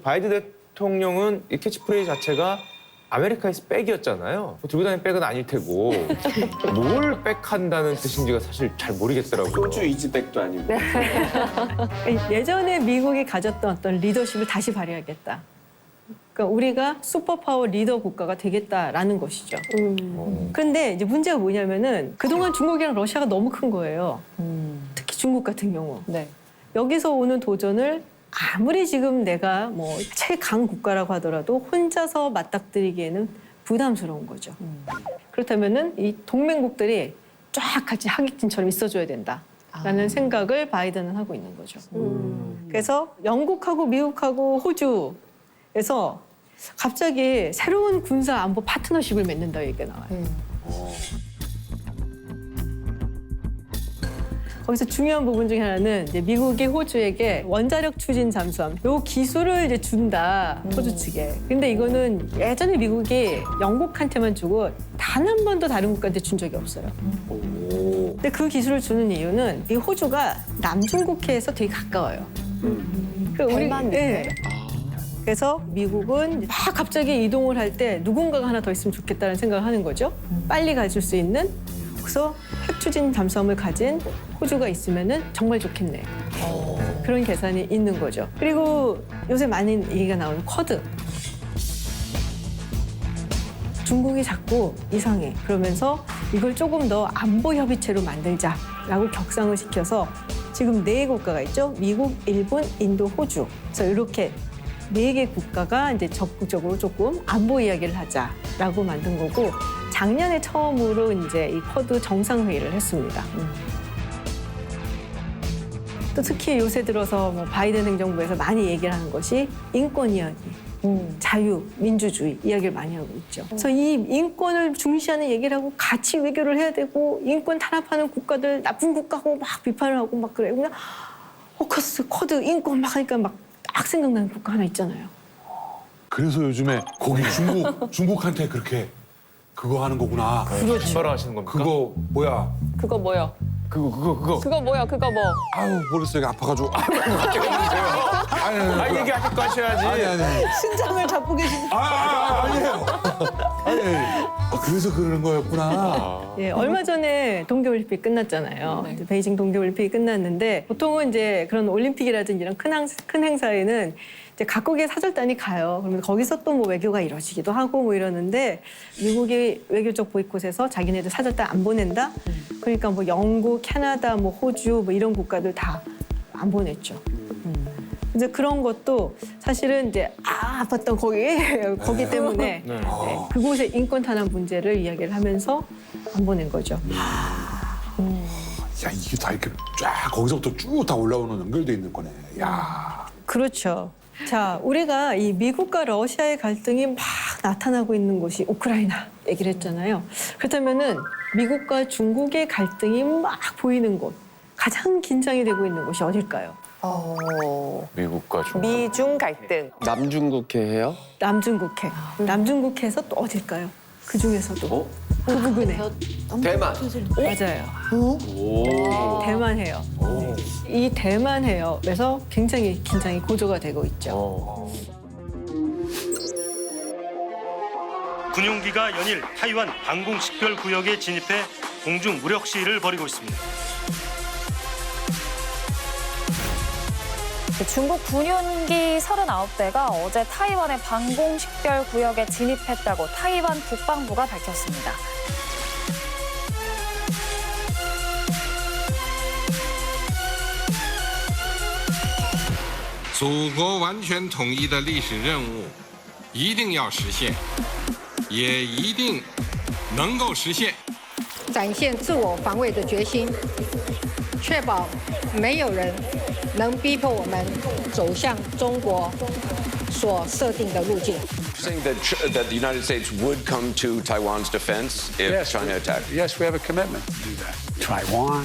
바이든 대통령은 이 캐치프레이즈 자체가 아메리카에서 백이었잖아요. 들고 다니는 백은 아닐 테고 뭘 백한다는 뜻인지가 사실 잘 모르겠더라고요. 소주 이즈백도 아니고. 예전에 미국이 가졌던 어떤 리더십을 다시 발휘하겠다. 그러니까 우리가 슈퍼파워 리더 국가가 되겠다라는 것이죠. 그런데 이제 문제가 뭐냐면은 그동안 중국이랑 러시아가 너무 큰 거예요. 특히 중국 같은 경우. 네. 여기서 오는 도전을 아무리 지금 내가 뭐 최강 국가라고 하더라도 혼자서 맞닥뜨리기에는 부담스러운 거죠. 그렇다면은 이 동맹국들이 쫙 같이 하객진처럼 있어줘야 된다라는 생각을 바이든은 하고 있는 거죠. 그래서 영국하고 미국하고 호주에서 갑자기 새로운 군사 안보 파트너십을 맺는다 얘기가 나와요. 거기서 중요한 부분 중에 하나는 이제 미국이 호주에게 원자력 추진 잠수함 요 기술을 이제 준다 호주 측에. 근데 이거는 예전에 미국이 영국한테만 주고 단 한 번도 다른 국가한테 준 적이 없어요. 근데 그 기술을 주는 이유는 이 호주가 남중국해에서 되게 가까워요. 대만 밑에. 그래서 미국은 막 갑자기 이동을 할 때 누군가가 하나 더 있으면 좋겠다는 생각을 하는 거죠. 빨리 가줄 수 있는. 그래서 핵 추진 잠수함을 가진 호주가 있으면은 정말 좋겠네. 그런 계산이 있는 거죠. 그리고 요새 많은 얘기가 나오는 쿼드. 중국이 자꾸 이상해. 그러면서 이걸 조금 더 안보 협의체로 만들자라고 격상을 시켜서 지금 4개 국가가 있죠. 미국, 일본, 인도, 호주. 그래서 이렇게 4개 국가가 이제 적극적으로 조금 안보 이야기를 하자라고 만든 거고, 작년에 처음으로 이제 이 쿼드 정상회의를 했습니다. 또 특히 요새 들어서 뭐 바이든 행정부에서 많이 얘기를 하는 것이 인권 이야기, 자유, 민주주의 이야기를 많이 하고 있죠. 그래서 이 인권을 중시하는 얘기를 하고 같이 외교를 해야 되고, 인권 탄압하는 국가들 나쁜 국가고 막 비판을 하고 막 그래요. 그냥 오커스, 쿼드, 인권 막 하니까 막 딱 생각나는 국가 하나 있잖아요. 그래서 요즘에 거기 중국한테 그렇게 그거 하는 거구나. 신발하시는 겁니까? 그거 뭐야? 그거 뭐요? 그거. 그거 뭐요? 그거 뭐? 아유 모르겠어요. 이게 아파가지고. 아니, 얘기하실 거 하셔야지. 아니. 신장을 잡고 계신. 아니에요. 아니. 그래서 그러는 거였구나. 예, 얼마 전에 동계올림픽 끝났잖아요. 이제 베이징 동계올림픽이 끝났는데, 보통은 이제 그런 올림픽이라든지 이런 큰 행사에는 이제 각국의 사절단이 가요. 그러면 거기서 또 뭐 외교가 이루어지기도 하고 뭐 이러는데, 미국이 외교적 보이콧에서 자기네들 사절단 안 보낸다? 그러니까 뭐 영국, 캐나다, 뭐 호주 뭐 이런 국가들 다 안 보냈죠. 이제 그런 것도 사실은 이제 아팠던 거기 때문에 네. 네, 그곳의 인권 탄압 문제를 이야기를 하면서 안 보낸 거죠. 야 이게 다 이렇게 쫙 거기서부터 쭉 다 올라오는 연결돼 있는 거네. 야. 그렇죠. 자, 우리가 이 미국과 러시아의 갈등이 막 나타나고 있는 곳이 우크라이나 얘기를 했잖아요. 그렇다면은 미국과 중국의 갈등이 막 보이는 곳, 가장 긴장이 되고 있는 곳이 어딜까요? 미국과 중국. 미중 갈등. 남중국해 해요? 남중국해. 남중국해에서 또 어딜까요? 그 중에서도 그 부근에. 대만. 맞아요. 대만 해요. 이 대만 해협에서 굉장히 긴장이 고조가 되고 있죠. 군용기가 연일 타이완 방공식별 구역에 진입해 공중 무력 시위를 벌이고 있습니다. 중국 군용기 39대가 어제 타이완의 방공식별 구역에 진입했다고 타이완 국방부가 밝혔습니다. 祖国完全统一的历史任务一定要实现，也一定能够实现。展现自我防卫的决心，确保没有人能逼迫我们走向中国所设定的路径。 Saying that the United States would come to Taiwan's defense if China attacked. Yes, we have a commitment to do that. Taiwan,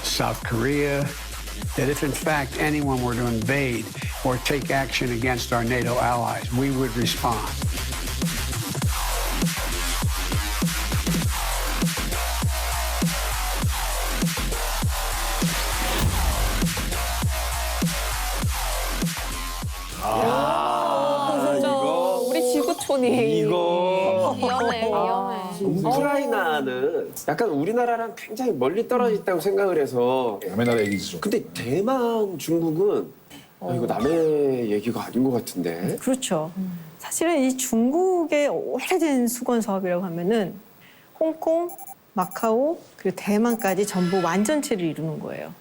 South Korea, that if in fact anyone were to invade or take action against our NATO allies, we would respond. 진짜 우리 지구촌이 위험해, 위험해. 우크라이나는 약간 우리나라랑 굉장히 멀리 떨어져 있다고 생각을 해서 남의 나라 얘기죠. 근데 대만, 중국은 이거 남의 얘기가 아닌 것 같은데. 그렇죠. 사실은 이 중국의 오래된 수건 사업이라고 하면은 홍콩, 마카오, 그리고 대만까지 전부 완전체를 이루는 거예요.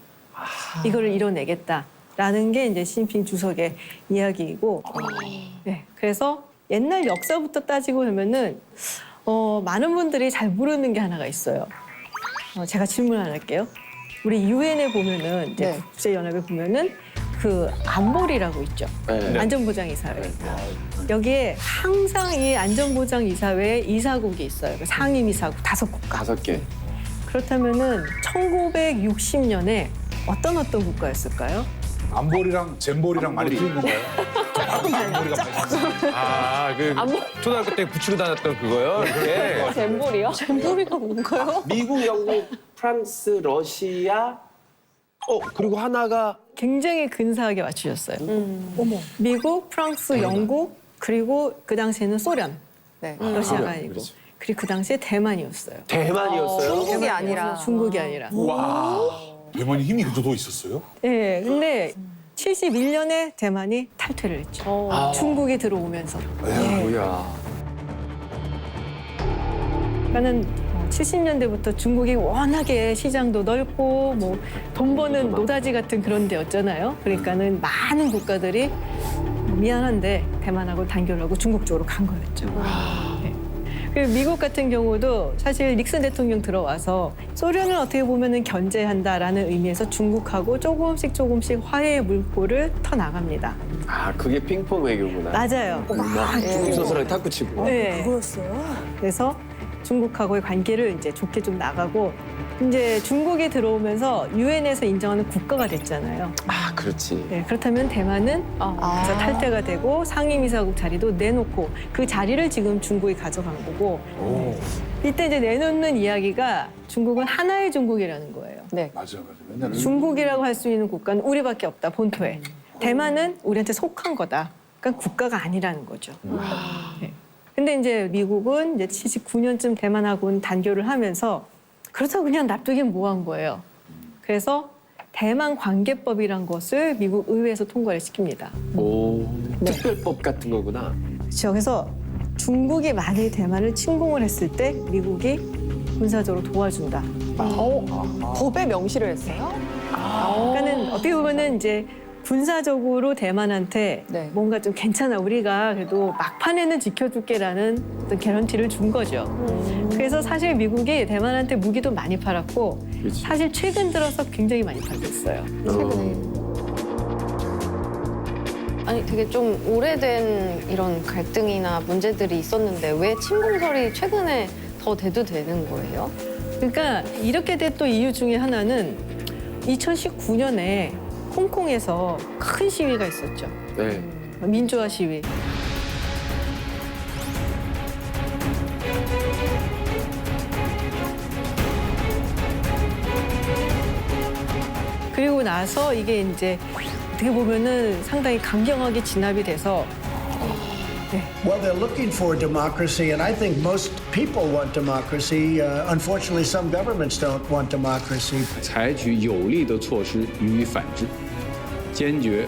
이거를 이뤄내겠다라는 게 이제 시진핑 주석의 이야기이고, 네, 그래서 옛날 역사부터 따지고 보면은 많은 분들이 잘 모르는 게 하나가 있어요. 제가 질문 하나 할게요. 우리 유엔에 보면은 이제 국제연합에 보면은 그 안보리라고 있죠. 네. 안전보장이사회. 여기에 항상 이 안전보장이사회에 이사국이 있어요. 상임이사국 5국가. 5개. 그렇다면은 1960년에 어떤 국가였을까요? 안볼이랑 잼볼이랑 많이 틀린 건가요? 조금 달라요. 그 초등학교 때 붙이고 다녔던 그거요? 이렇게. 잼볼이요? 잼볼이가 뭔가요? 미국, 영국, 프랑스, 러시아. 그리고 하나가 굉장히 근사하게 맞추셨어요. 어머. 미국, 프랑스, 영국, 그리고 그 당시에는 소련, 러시아가 아니고. 그리고 그 당시에 대만이었어요. 대만이었어요. 중국이 아니라. 중국이 아니라. 대만이 힘이 그래도 더 있었어요? 네, 근데 71년에 대만이 탈퇴를 했죠. 중국이 들어오면서. 뭐야. 그러니까는 70년대부터 중국이 워낙에 시장도 넓고 뭐 돈 버는 노다지 같은 그런 데였잖아요. 그러니까는 많은 국가들이 미안한데 대만하고 단결하고 중국 쪽으로 간 거였죠. 네. 그리고 미국 같은 경우도 사실 닉슨 대통령 들어와서 소련을 어떻게 보면은 견제한다라는 의미에서 중국하고 조금씩 화해의 물꼬를 터 나갑니다. 그게 핑퐁 외교구나. 맞아요. 중국 선수랑 탁구 치고. 네. 그거였어요. 그래서 중국하고의 관계를 이제 좋게 좀 나가고 이제 중국이 들어오면서 유엔에서 인정하는 국가가 됐잖아요. 그렇지. 네, 그렇다면 대만은 그래서 탈퇴가 되고 상임이사국 자리도 내놓고 그 자리를 지금 중국이 가져간 거고 이때 이제 내놓는 이야기가 중국은 하나의 중국이라는 거예요. 네. 맞아. 맨날 중국이라고 할 수 있는 국가는 우리밖에 없다, 본토에. 대만은 우리한테 속한 거다. 그러니까 국가가 아니라는 거죠. 네. 근데 이제 미국은 이제 79년쯤 대만하고는 단결을 하면서 그렇다고 그냥 납두긴 뭐한 거예요. 그래서 대만 관계법이란 것을 미국 의회에서 통과를 시킵니다. 특별법 같은 거구나. 그렇죠. 그래서 중국이 만약에 대만을 침공을 했을 때 미국이 군사적으로 도와준다. 법에 명시를 했어요? 그러니까는 어떻게 보면은 이제 군사적으로 대만한테 뭔가 좀 괜찮아, 우리가 그래도 막판에는 지켜줄게라는 어떤 개런티를 준 거죠. 그래서 사실 미국이 대만한테 무기도 많이 팔았고 사실 최근 들어서 굉장히 많이 팔고 있어요. 아니 되게 좀 오래된 이런 갈등이나 문제들이 있었는데 왜 침공설이 최근에 더 대두되는 거예요? 그러니까 이렇게 됐던 이유 중에 하나는 2019년에 홍콩에서 큰 시위가 있었죠. 네. 민주화 시위. 그리고 나서 이게 이제 어떻게 보면은 상당히 강경하게 진압이 돼서 Well, they're looking for democracy, and I think most people want democracy. Unfortunately, some governments don't want democracy. 采取有力的措施予以反制，坚决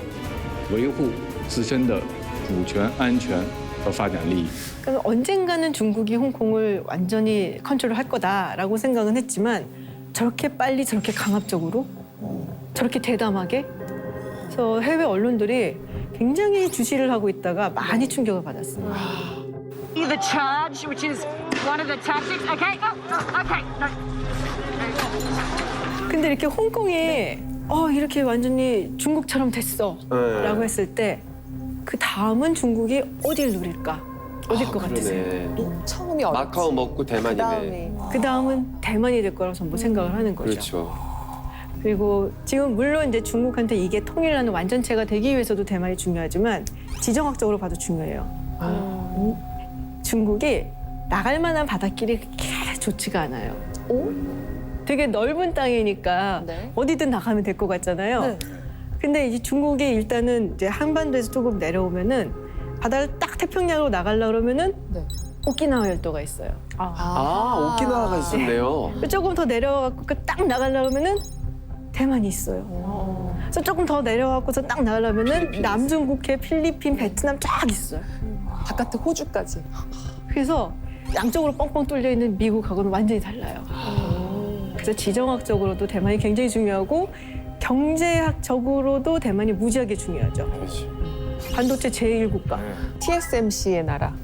维护自身的主权、安全和发展利益。 그러니까 언젠가는 중국이 홍콩을 완전히 컨트롤할 거다라고 생각은 했지만 저렇게 빨리 저렇게 강압적으로 저렇게 대담하게 그래서 해외 언론들이 굉장히 주시를 하고 있다가 많이 충격을 받았습니다. The charge, which is one of the tactics. Okay, okay. 근데 이렇게 홍콩이 이렇게 완전히 중국처럼 됐어라고 했을 때 그 다음은 중국이 어디를 노릴까? 어딜 것 같으세요? 처음이 어렵지. 마카오 먹고 대만이네. 그 다음은 대만이 될 거라고 전부 생각을 하는 거죠. 그렇죠. 그리고 지금 물론 이제 중국한테 이게 통일하는 완전체가 되기 위해서도 대만이 중요하지만 지정학적으로 봐도 중요해요. 중국이 나갈 만한 바닷길이 그렇게 좋지가 않아요. 되게 넓은 땅이니까 어디든 나가면 될 것 같잖아요. 근데 이제 중국이 일단은 이제 한반도에서 조금 내려오면은 바다를 딱 태평양으로 나가려고 그러면은 오키나와 열도가 있어요. 오키나와가 있었네요. 조금 더 내려와갖고 딱 나가려고 그러면은 대만이 있어요. 그래서 조금 더 내려와갖고서 딱 나가려면은 남중국해, 필리핀, 베트남 쫙 있어요. 바깥에 호주까지. 그래서 양쪽으로 뻥뻥 뚫려 있는 미국하고는 완전히 달라요. 그래서 지정학적으로도 대만이 굉장히 중요하고 경제학적으로도 대만이 무지하게 중요하죠. 반도체 제1국가. TSMC의 나라.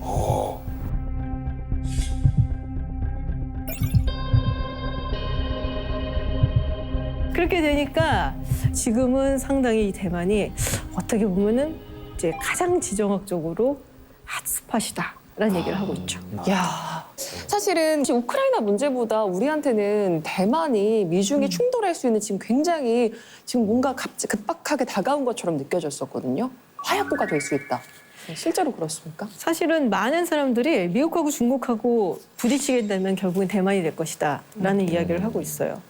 그렇게 되니까 지금은 상당히 이 대만이 어떻게 보면은 이제 가장 지정학적으로 핫스팟이다라는 얘기를 하고 있죠. 야, 사실은 지금 우크라이나 문제보다 우리한테는 대만이 미중이 충돌할 수 있는 지금 굉장히 지금 뭔가 급박하게 다가온 것처럼 느껴졌었거든요. 화약고가 될 수 있다. 실제로 그렇습니까? 사실은 많은 사람들이 미국하고 중국하고 부딪히게 되면 결국엔 대만이 될 것이다라는 이야기를 하고 있어요.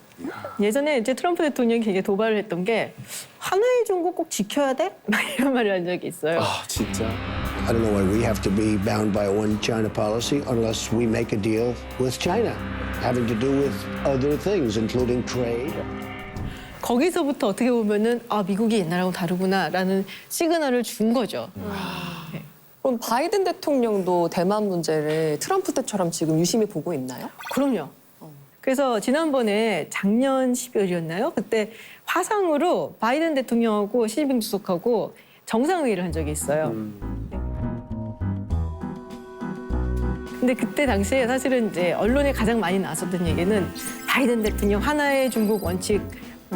예전에 이제 트럼프 대통령이 굉장히 도발을 했던 게 하나의 중국 꼭 지켜야 돼? 막 이런 말을 한 적이 있어요. 진짜. I don't know why we have to be bound by a one China policy unless we make a deal with China, having to do with other things, including trade. 거기서부터 어떻게 보면은 아 미국이 옛날하고 다르구나라는 시그널을 준 거죠. 네. 그럼 바이든 대통령도 대만 문제를 트럼프 때처럼 지금 유심히 보고 있나요? 그럼요. 그래서 지난번에 작년 12월이었나요? 그때 화상으로 바이든 대통령하고 시진핑 주석하고 정상회의를 한 적이 있어요. 근데 그때 당시에 사실은 이제 언론에 가장 많이 나왔었던 얘기는 바이든 대통령 하나의 중국 원칙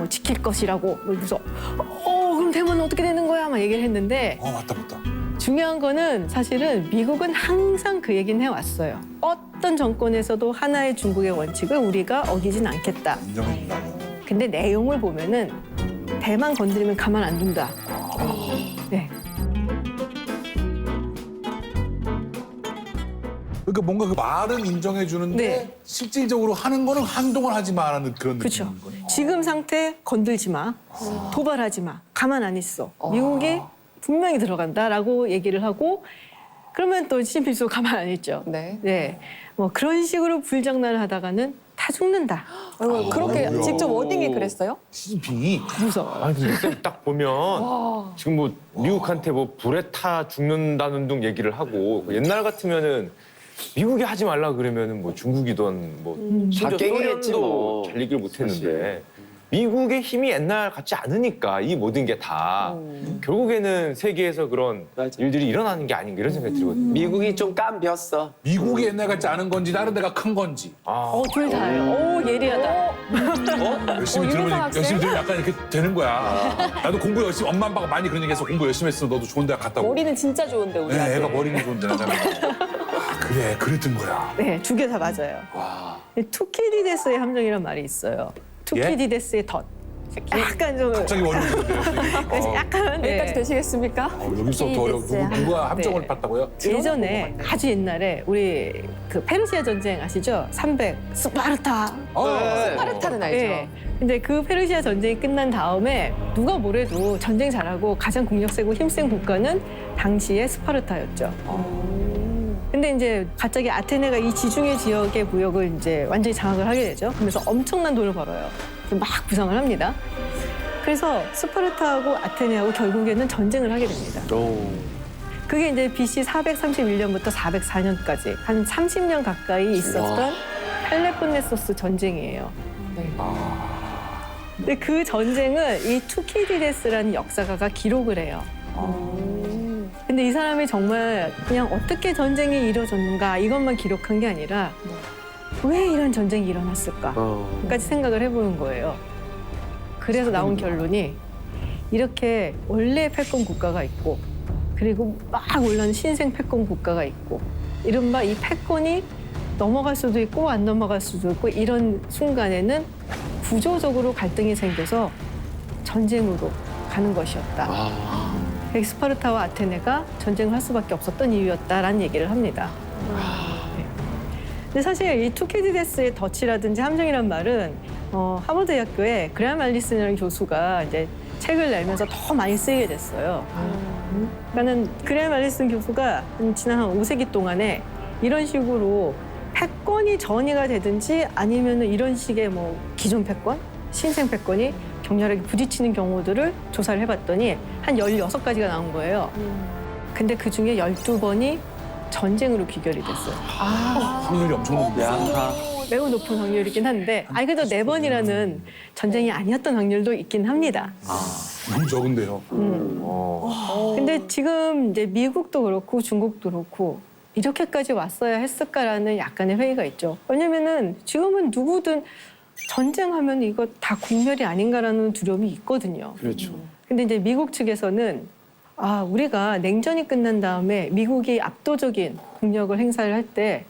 지킬 것이라고 그래서 그럼 대만은 어떻게 되는 거야? 막 얘기를 했는데 맞다. 중요한 거는 사실은 미국은 항상 그 얘기는 해왔어요. 어떤 정권에서도 하나의 중국의 원칙을 우리가 어기진 않겠다. 인정합니다. 근데 내용을 보면은 대만 건드리면 가만 안 둔다. 네. 그러니까 뭔가 그 말은 인정해 주는데 네. 실질적으로 하는 거는 한동안 하지 마라는 그런 그렇죠. 느낌인 거예요. 지금 상태 건들지 마. 도발하지 마. 가만 안 있어. 미국이 분명히 들어간다라고 얘기를 하고 그러면 또 시진핑 주석 가만 안 있죠. 네. 뭐 그런 식으로 불장난을 하다가는 다 죽는다. 그렇게 직접 워딩이 그랬어요? 시진핑이 무서워. 아니 근데 딱 보면 지금 뭐 미국한테 뭐 불에 타 죽는다는 둥 얘기를 하고 옛날 같으면은 미국이 하지 말라 그러면은 뭐 중국이든 뭐 심지어 깽이겠지, 소련도 뭐. 잘 얘기를 못했는데 미국의 힘이 옛날 같지 않으니까 이 모든 게 다 결국에는 세계에서 그런 일들이 일어나는 게 아닌가 이런 생각이 들거든요. 미국이 좀 깜비었어. 미국이 옛날 같지 않은 건지 다른 데가 큰 건지. 둘 다예요. 예리하다. 열심히 들으면 약간 이렇게 되는 거야. 나도 공부 열심히 엄마 아빠가 많이 그런 얘기해서 공부 열심히 했어. 너도 좋은 대학 갔다 오고. 머리는 진짜 좋은데 우리 네, 아들. 애가 머리는 좋은데 나잖아. 그래 그랬던 거야. 네, 두 개 다 맞아요. 투키디데스의 함정이란 말이 있어요. 투키디데스의 덫. 약간 좀 갑자기 어려운데요. 약간 여기까지 되시겠습니까? 여기서부터 어려워. 누가 함정을 팠다고요? 예전에 아주 옛날에 우리 그 페르시아 전쟁 아시죠? 300 스파르타. 스파르타는 알죠. 네. 근데 그 페르시아 전쟁이 끝난 다음에 누가 뭐래도 전쟁 잘하고 가장 국력 세고 힘센 국가는 당시에 스파르타였죠. 근데 이제 갑자기 아테네가 이 지중해 지역의 무역을 이제 완전히 장악을 하게 되죠. 그러면서 엄청난 돈을 벌어요. 막 부상을 합니다. 그래서 스파르타하고 아테네하고 결국에는 전쟁을 하게 됩니다. 그게 이제 BC 431년부터 404년까지 한 30년 가까이 있었던 펠레폰네소스 전쟁이에요. 근데 그 전쟁을 이 투키디데스라는 역사가가 기록을 해요. 근데 이 사람이 정말 그냥 어떻게 전쟁이 이루어졌는가 이것만 기록한 게 아니라 왜 이런 전쟁이 일어났을까까지 생각을 해보는 거예요. 그래서 나온 결론이 이렇게 원래 패권 국가가 있고 그리고 막 올라오는 신생 패권 국가가 있고 이른바 이 패권이 넘어갈 수도 있고 안 넘어갈 수도 있고 이런 순간에는 구조적으로 갈등이 생겨서 전쟁으로 가는 것이었다. 스파르타와 아테네가 전쟁을 할 수밖에 없었던 이유였다라는 얘기를 합니다. 근데 사실 이 투키디데스의 덫이라든지 함정이란 말은 하버드 대학교에 그레엄 앨리슨이라는 교수가 이제 책을 내면서 더 많이 쓰이게 됐어요. 그러니까는 그레임 앨리슨 교수가 지난 한 5세기 동안에 이런 식으로 패권이 전이가 되든지 아니면 이런 식의 뭐 기존 패권, 신생 패권이 격렬하게 부딪히는 경우들을 조사를 해봤더니 한 16가지가 나온 거예요. 근데 그중에 12번이 전쟁으로 귀결이 됐어요. 확률이 엄청 높네. 매우 높은 확률이긴 한데, 아니 그래도 4번이라는 전쟁이 아니었던 확률도 있긴 합니다. 너무 적은데요. 근데 지금 이제 미국도 그렇고 중국도 그렇고 이렇게까지 왔어야 했을까라는 약간의 회의가 있죠. 왜냐면은 지금은 누구든 전쟁하면 이거 다 공멸이 아닌가라는 두려움이 있거든요. 그렇죠. 근데 이제 미국 측에서는 우리가 냉전이 끝난 다음에 미국이 압도적인 국력을 행사를 할 때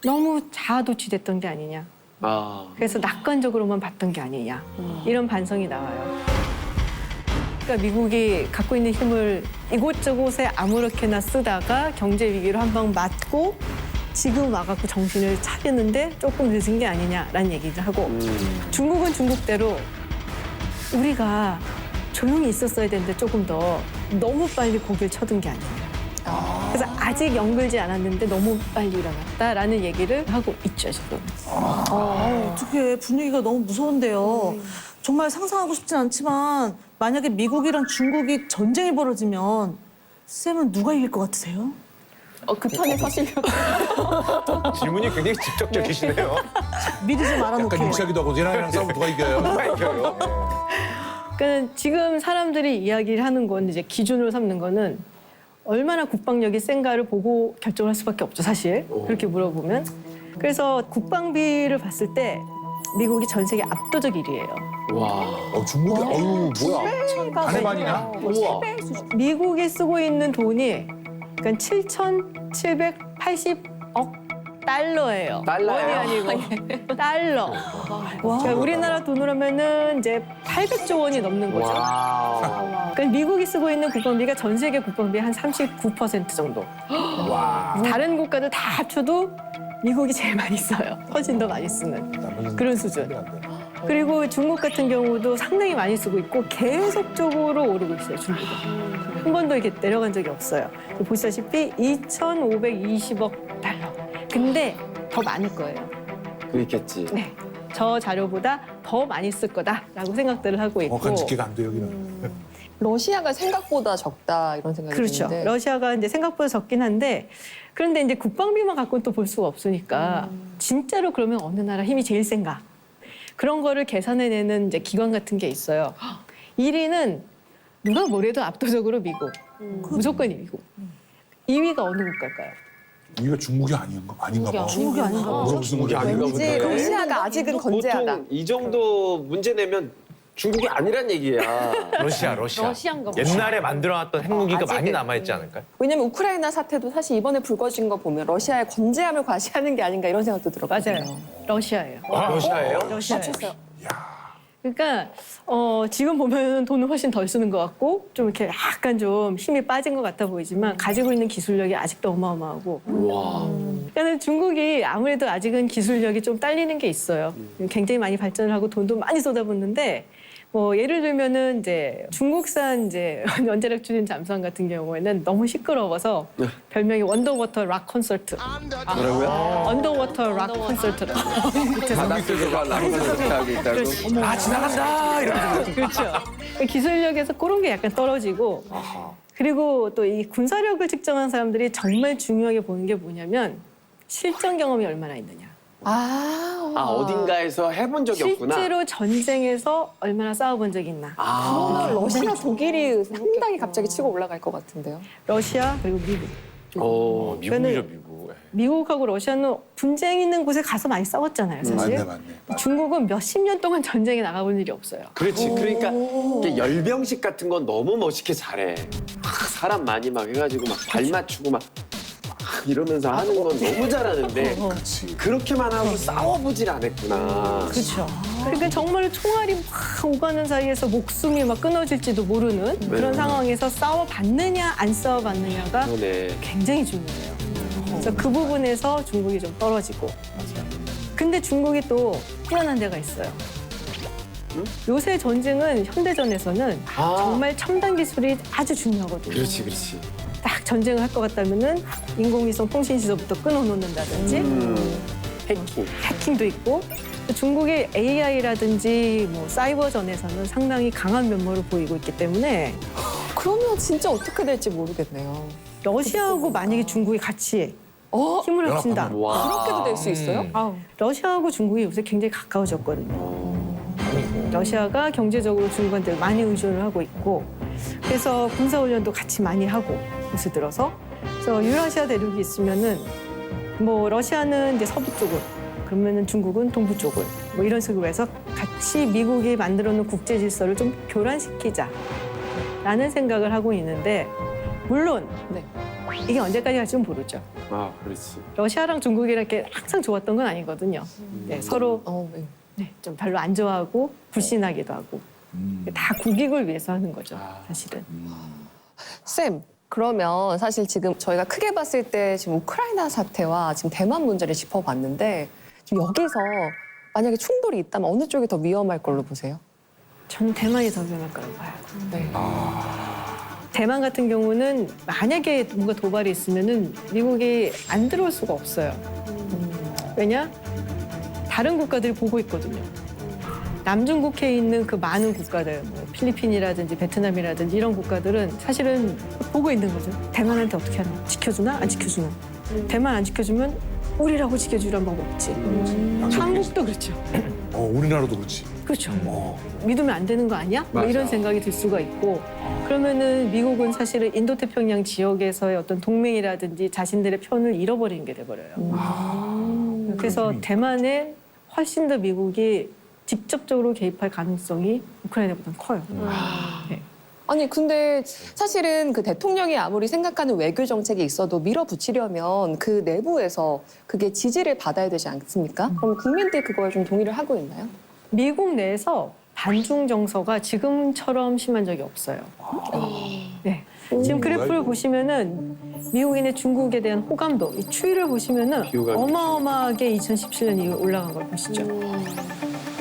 너무 자아도취됐던 게 아니냐. 그래서 낙관적으로만 봤던 게 아니냐. 이런 반성이 나와요. 그러니까 미국이 갖고 있는 힘을 이곳저곳에 아무렇게나 쓰다가 경제 위기로 한 방 맞고 지금 와갖고 정신을 차리는데 조금 늦은 게 아니냐라는 얘기를 하고, 중국은 중국대로 우리가 조용히 있었어야 되는데 조금 더 너무 빨리 고개를 쳐든 게 아니냐. 그래서 아직 영글지 않았는데 너무 빨리 일어났다라는 얘기를 하고 있죠, 지금. 어떻게 분위기가 너무 무서운데요. 정말 상상하고 싶진 않지만 만약에 미국이랑 중국이 전쟁이 벌어지면 쌤은 누가 이길 것 같으세요? 그 편에 서시려고. 질문이 굉장히 직접적이시네요. 미리 좀 약간 알아놓게요. 유치하기도 하고 얘랑이랑 싸우면 누가 이겨요? 누가 이겨요? 그러니까 지금 사람들이 이야기를 하는 건, 이제 기준으로 삼는 거는 얼마나 국방력이 센가를 보고 결정할 수밖에 없죠, 사실. 그렇게 물어보면. 그래서 국방비를 봤을 때 미국이 전 세계 압도적 1위예요. 중국이 뭐야? 반반이나? 미국이 쓰고 있는 돈이 그러니까 7,780억 달러예요. 원이 아니고 달러. 그러니까 우리나라 돈으로 하면은 이제 800조 원이 넘는 거죠. 그러니까 미국이 쓰고 있는 국방비가 전 세계 국방비의 한 39% 정도. 다른 국가들 다 합쳐도 미국이 제일 많이 써요. 훨씬 더 많이 쓰는 그런 수준. 그리고 중국 같은 경우도 상당히 많이 쓰고 있고 계속적으로 오르고 있어요, 중국은. 한 번도 이렇게 내려간 적이 없어요. 보시다시피 2,520억 달러. 근데 더 많을 거예요. 그렇겠지. 네. 저 자료보다 더 많이 쓸 거다라고 생각들을 하고 있고. 집계가 안 돼요, 여기는. 러시아가 생각보다 적다 이런 생각이 그렇죠. 드는데. 러시아가 이제 생각보다 적긴 한데, 그런데 이제 국방비만 갖고는 또 볼 수가 없으니까 진짜로 그러면 어느 나라 힘이 제일 센가? 그런 거를 계산해내는 이제 기관 같은 게 있어요. 1위는 누가 뭐래도 압도적으로 미국. 무조건 미국. 2위가 어느 국가일까요? 이가 중국이 아닌가 봐. 중국이 아닌가 봐. 중국이 아닌가 왠지 보네. 러시아가 아직은 건재하다. 보통 이 정도 문제 내면 중국이 아니란 얘기야. 러시아. 러시아인가 봐. 옛날에 만들어놨던 핵무기가 아직은. 많이 남아있지 않을까요? 왜냐면 우크라이나 사태도 사실 이번에 불거진 거 보면 러시아의 건재함을 과시하는 게 아닌가 이런 생각도 들었거든요. 맞아요. 러시아예요. 러시아예요? 러시아예요. 그러니까 지금 보면 돈을 훨씬 덜 쓰는 것 같고 좀 이렇게 약간 좀 힘이 빠진 것 같아 보이지만 가지고 있는 기술력이 아직도 어마어마하고. 그러니까 중국이 아무래도 아직은 기술력이 좀 딸리는 게 있어요. 굉장히 많이 발전을 하고 돈도 많이 쏟아붓는데, 뭐 예를 들면은 이제 중국산 이제 원자력 추진 잠수함 같은 경우에는 너무 시끄러워서 별명이 언더워터 락 콘서트. 뭐라고요? 언더워터 락 콘서트라고. 바닷속에서 락콘서트 하고 있다고? 지나간다! 이러면서. 그렇죠. 기술력에서 그런 게 약간 떨어지고, 그리고 또 이 군사력을 측정한 사람들이 정말 중요하게 보는 게 뭐냐면 실전 경험이 얼마나 있느냐. 어딘가에서 해본 적이 없구나. 실제로 전쟁에서 얼마나 싸워본 적이 있나. 그러면 러시아, 독일이 상당히 갑자기 치고 올라갈 것 같은데요. 러시아 그리고 미국. 미국이죠, 미국. 미국하고 러시아는 분쟁 있는 곳에 가서 많이 싸웠잖아요, 사실. 맞네. 중국은 몇십 년 동안 전쟁에 나가본 일이 없어요. 그렇지. 그러니까 이게 열병식 같은 건 너무 멋있게 잘해. 사람 많이 막 해가지고 막 발 맞추고 막 이러면서 하는 건 너무 잘하는데 그렇게만 하고 싸워보질 않았구나. 그렇죠. 그러니까 정말 총알이 막 오가는 사이에서 목숨이 막 끊어질지도 모르는 그런 상황에서 싸워봤느냐 안 싸워봤느냐가 굉장히 중요해요. 그래서 그 부분에서 중국이 좀 떨어지고. 근데 중국이 또 뛰어난 데가 있어요. 요새 전쟁은 현대전에서는 정말 첨단 기술이 아주 중요하거든요. 그렇지. 딱 전쟁을 할 것 같다면은 인공위성 통신 시설부터 끊어놓는다든지 해킹도 있고 중국의 AI라든지 뭐 사이버전에서는 상당히 강한 면모를 보이고 있기 때문에 그러면 진짜 어떻게 될지 모르겠네요. 러시아하고 만약에 중국이 같이 힘을 합친다. 그렇게도 될 수 있어요? 러시아하고 중국이 요새 굉장히 가까워졌거든요. 러시아가 경제적으로 중국한테 많이 의존을 하고 있고 그래서 군사훈련도 같이 많이 하고 요새 들어서 그래서 유라시아 대륙이 있으면은 뭐 러시아는 이제 서부 쪽을 그러면은 중국은 동부 쪽을 뭐 이런 식으로 해서 같이 미국이 만들어 놓은 국제 질서를 좀 교란시키자라는 생각을 하고 있는데 물론 이게 언제까지 갈지는 모르죠. 그렇지. 러시아랑 중국이랑 이렇게 항상 좋았던 건 아니거든요. 네, 서로 좀 별로 안 좋아하고 불신하기도 하고 다 국익을 위해서 하는 거죠, 사실은. 쌤, 그러면 사실 지금 저희가 크게 봤을 때 지금 우크라이나 사태와 지금 대만 문제를 짚어봤는데 지금 여기서 만약에 충돌이 있다면 어느 쪽이 더 위험할 걸로 보세요? 저는 대만이 더 위험할 거라고 봐요. 대만 같은 경우는 만약에 뭔가 도발이 있으면은 미국이 안 들어올 수가 없어요. 왜냐? 다른 국가들이 보고 있거든요. 남중국해에 있는 그 많은 국가들, 뭐 필리핀이라든지 베트남이라든지 이런 국가들은 사실은 보고 있는 거죠. 대만한테 어떻게 하나? 지켜주나? 안 지켜주나? 대만 안 지켜주면 우리라고 지켜주란 방법 없지. 한국도 그렇죠. 우리나라도 그렇지. 그렇죠. 믿으면 안 되는 거 아니야? 뭐 맞아. 이런 생각이 들 수가 있고 그러면은 미국은 사실은 인도태평양 지역에서의 어떤 동맹이라든지 자신들의 편을 잃어버리는 게 돼버려요. 그래서 대만에 훨씬 더 미국이 직접적으로 개입할 가능성이 우크라이나보다는 커요. 네. 아니 근데 사실은 그 대통령이 아무리 생각하는 외교 정책이 있어도 밀어붙이려면 그 내부에서 그게 지지를 받아야 되지 않습니까? 그럼 국민들이 그거에 좀 동의를 하고 있나요? 미국 내에서 반중 정서가 지금처럼 심한 적이 없어요. 네. 지금 그래프를 보시면은 미국인의 중국에 대한 호감도, 이 추이를 보시면은 어마어마하게 2017년 이후에 올라간 걸 보시죠.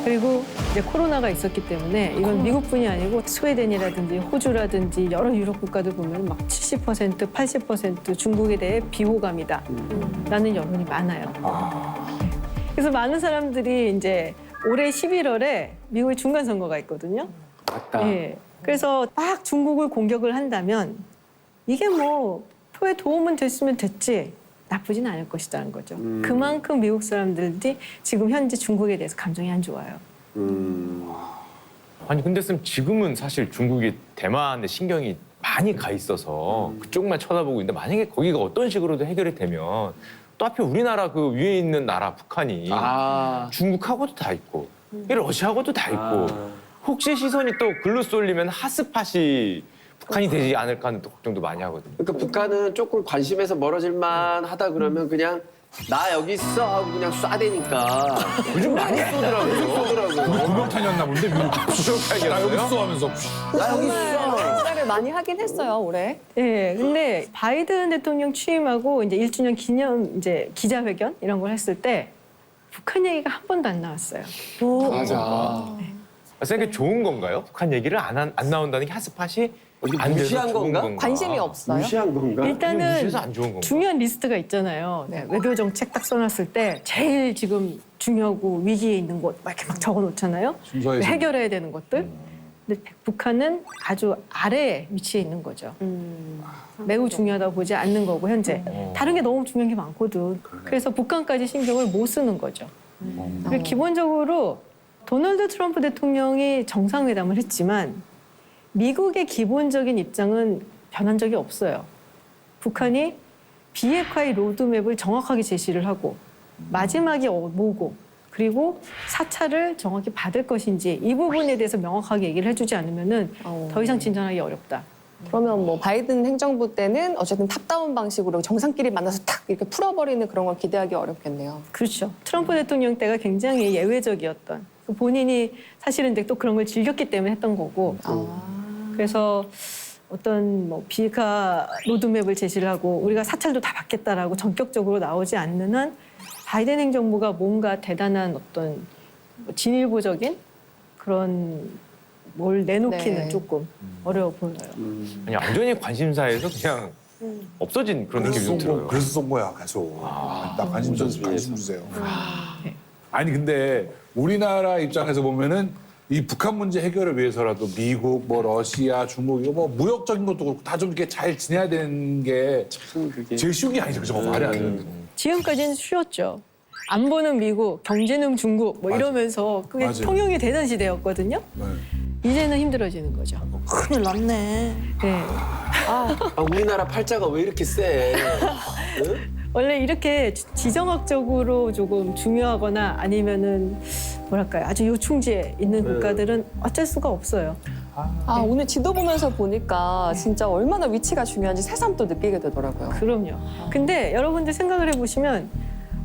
그리고 이제 코로나가 있었기 때문에 이건 미국뿐이 아니고 스웨덴이라든지 호주라든지 여러 유럽 국가들 보면 막 70%, 80% 중국에 대해 비호감이다 라는 여론이 많아요. 그래서 많은 사람들이 이제 올해 11월에 미국의 중간 선거가 있거든요. 맞다. 예. 그래서 막 중국을 공격을 한다면 이게 뭐 표에 도움은 됐으면 됐지 나쁘진 않을 것이라는 거죠. 그만큼 미국 사람들이 지금 현재 중국에 대해서 감정이 안 좋아요. 아니 근데 쌤 지금은 사실 중국이 대만에 신경이 많이 가 있어서 그쪽만 쳐다보고 있는데 만약에 거기가 어떤 식으로도 해결이 되면 또 하필 우리나라 그 위에 있는 나라 북한이 중국하고도 다 있고 러시아하고도 다 있고 혹시 시선이 또 글로 쏠리면 핫스팟이 북한이 되지 않을까 하는 또 걱정도 많이 하거든요. 그러니까 북한은 조금 관심에서 멀어질만 하다 그러면 그냥 나 여기 있어 하고 그냥 쏴대니까 요즘 많이 쏘더라고요. 구명탄이었나 본데 미국. 나 여기 있어 하면서. 나 여기 정말 시작을 많이 하긴 했어요 올해. 네, 근데 바이든 대통령 취임하고 이제 1주년 기념 이제 기자회견 이런 걸 했을 때 북한 얘기가 한 번도 안 나왔어요. 맞아. 쌤, 좋은 건가요? 북한 얘기를 안 나온다는 게 핫스팟이 안 무시한 돼서 좋은 건가? 관심이 없어요? 무시한 건가? 일단은 무시해서 안 좋은 건가? 중요한 리스트가 있잖아요. 네, 외교 정책 딱 써놨을 때 제일 지금 중요하고 위기에 있는 곳 막 이렇게 막 적어놓잖아요. 순서에서. 해결해야 되는 것들. 근데 북한은 아주 아래에 위치해 있는 거죠. 매우 중요하다고 보지 않는 거고 현재. 다른 게 너무 중요한 게 많거든. 그래서 북한까지 신경을 못 쓰는 거죠. 그리고 기본적으로 도널드 트럼프 대통령이 정상회담을 했지만 미국의 기본적인 입장은 변한 적이 없어요. 북한이 비핵화의 로드맵을 정확하게 제시를 하고 마지막이 뭐고 그리고 사찰을 정확히 받을 것인지 이 부분에 대해서 명확하게 얘기를 해주지 않으면은 더 이상 진전하기 어렵다. 그러면 뭐 바이든 행정부 때는 어쨌든 탑다운 방식으로 정상끼리 만나서 탁 이렇게 풀어버리는 그런 걸 기대하기 어렵겠네요. 그렇죠. 트럼프 대통령 때가 굉장히 예외적이었던 본인이 사실은 이제 또 그런 걸 즐겼기 때문에 했던 거고 그래서 어떤 뭐 비핵화 로드맵을 제시를 하고 우리가 사찰도 다 받겠다라고 전격적으로 나오지 않는 한 바이든 행정부가 뭔가 대단한 어떤 진일보적인 그런 뭘 내놓기는 네. 조금 어려워 보여요. 아니 완전히 관심사에서 그냥 없어진 그런 느낌이 좀 들어요. 그래서 쏜 거야 계속. 나 관심 주세요. 네. 아니 근데 우리나라 입장에서 보면은 이 북한 문제 해결을 위해서라도 미국, 뭐 러시아, 중국 이거 뭐 무역적인 것도 그렇고 다 좀 이렇게 잘 지내야 되는 게 제일 쉬운 게 아니죠, 그죠? 말이 안 되는데. 지금까지는 쉬웠죠. 안보는 미국, 경제는 중국 뭐 이러면서 그게 맞아요. 통용이 되던 시대였거든요. 네. 이제는 힘들어지는 거죠. 큰일 났네. 네. 우리나라 팔자가 왜 이렇게 세? 원래 이렇게 지정학적으로 조금 중요하거나 아니면은 뭐랄까요 아주 요충지에 있는 국가들은 어쩔 수가 없어요. 오늘 지도 보면서 보니까 진짜 얼마나 위치가 중요한지 새삼 또 느끼게 되더라고요. 그럼요. 근데 여러분들 생각을 해보시면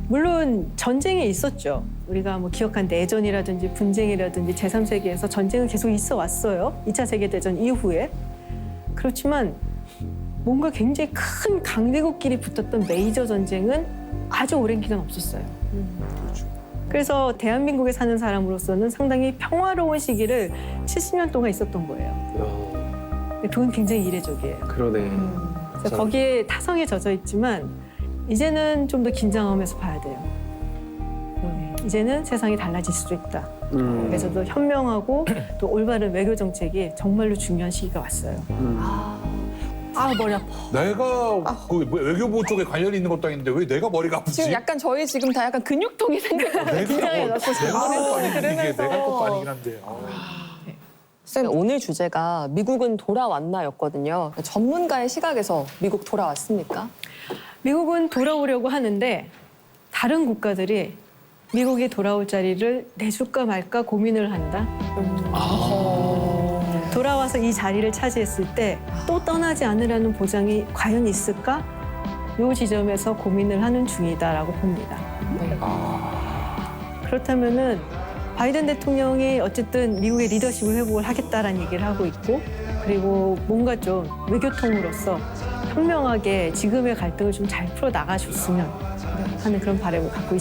물론 전쟁이 있었죠. 우리가 뭐 기억한 내전이라든지 분쟁이라든지 제3세계에서 전쟁은 계속 있어 왔어요. 2차 세계대전 이후에. 그렇지만 뭔가 굉장히 큰 강대국끼리 붙었던 메이저 전쟁은 아주 오랜 기간 없었어요. 그래서 대한민국에 사는 사람으로서는 상당히 평화로운 시기를 70년 동안 있었던 거예요. 그건 굉장히 이례적이에요. 그러네. 그래서 거기에 타성에 젖어 있지만 이제는 좀 더 긴장하면서 봐야 돼요. 이제는 세상이 달라질 수도 있다. 그래서 더 현명하고 또 올바른 외교 정책이 정말로 중요한 시기가 왔어요. 머리 아파. 내가 그 외교부 쪽에 관련이 있는 것도 아닌데 왜 내가 머리가 아프지? 지금 약간 저희 지금 다 약간 근육통이 생겨요. 긴장해 놨어. 내가 것도 아니긴 이게 내가 것도 아니긴 한데. 쌤, 오늘 주제가 미국은 돌아왔나였거든요. 전문가의 시각에서 미국 돌아왔습니까? 미국은 돌아오려고 하는데 다른 국가들이 미국이 돌아올 자리를 내줄까 말까 고민을 한다. 돌아와서 이 자리를 차지했을 때 또 떠나지 않으라는 보장이 과연 있을까? 이 지점에서 고민을 하는 중이다라고 봅니다. 그렇다면은 바이든 대통령이 어쨌든 미국의 리더십을 회복을 하겠다라는 얘기를 하고 있고 그리고 뭔가 좀 외교통으로서 현명하게 지금의 갈등을 좀 잘 풀어 나가줬으면 하는 그런 바람을 갖고 있습니다.